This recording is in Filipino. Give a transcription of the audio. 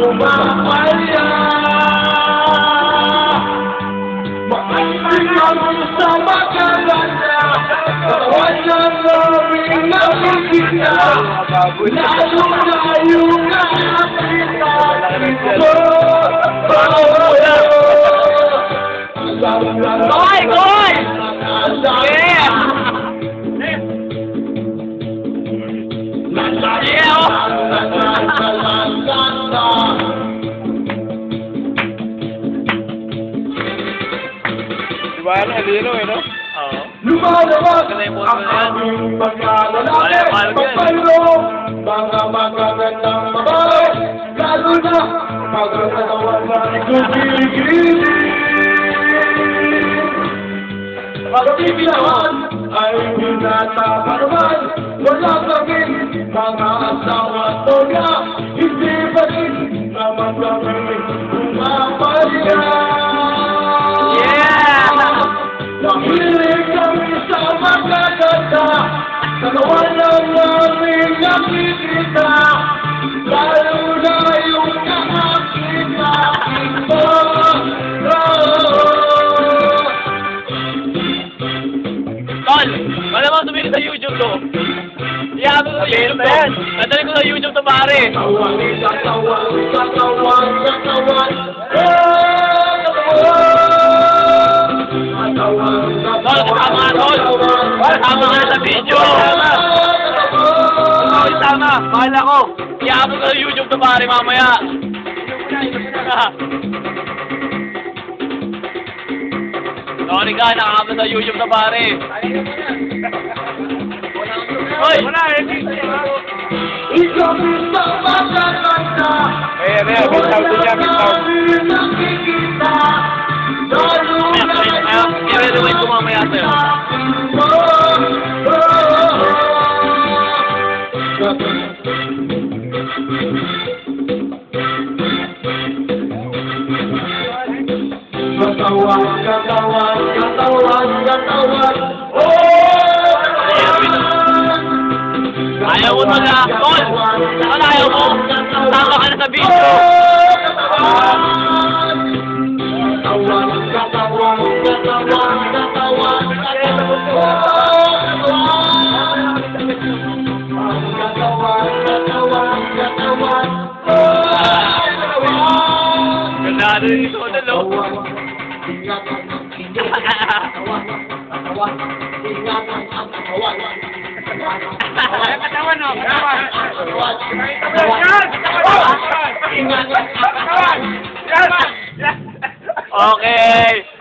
Pumapaya. Makinig kami sa magaganda. Katawan ng aming nakikita. Lalo na yung nakakita. Goy! Goy! Yeah! Diba yan, alino eh, no? Oo. Lumalabas ang aming pagkalalaki. Pagpalo, mga magagandang babae. Lalo na pagkakatawan na kumiligili. Pag-ibig naman ay pinatapa naman. Wala kaming mga asawa toga. Hindi ba rin naman kaming pumapalya? Nahilig kami sa magaganda. Dalawa lang aming nakikita. Lalo na yung nakakita. Tol, wala mo tumili sa YouTube to. Iyabi ko sa YouTube to. Nadali ko sa YouTube to, pare. Katawan, katawan, katawan, katawan. Tol, kasama ka, Tol. Kasama ka na sa video. Kasama. Mahal ako. Iyabi ko sa YouTube to, pare, mamaya. Sorry ka, nakakama sa YouTube na, pare. Hoy! Wala eh! Ikaw sa magaganda. Ayan, ayan, bitaw din niya, bitaw. Nakikita. Lalo na I-rewind ko mamaya sa'yo. Katawan, katawan, katawan, katawan. Ayaw mo na, Tol! Saan ayaw mo? Tama ka na sa video! Katawan, katawan, katawan, katawan, katawan. Ganda rin ito, Tol. Katawan, no? Katawan. Okay!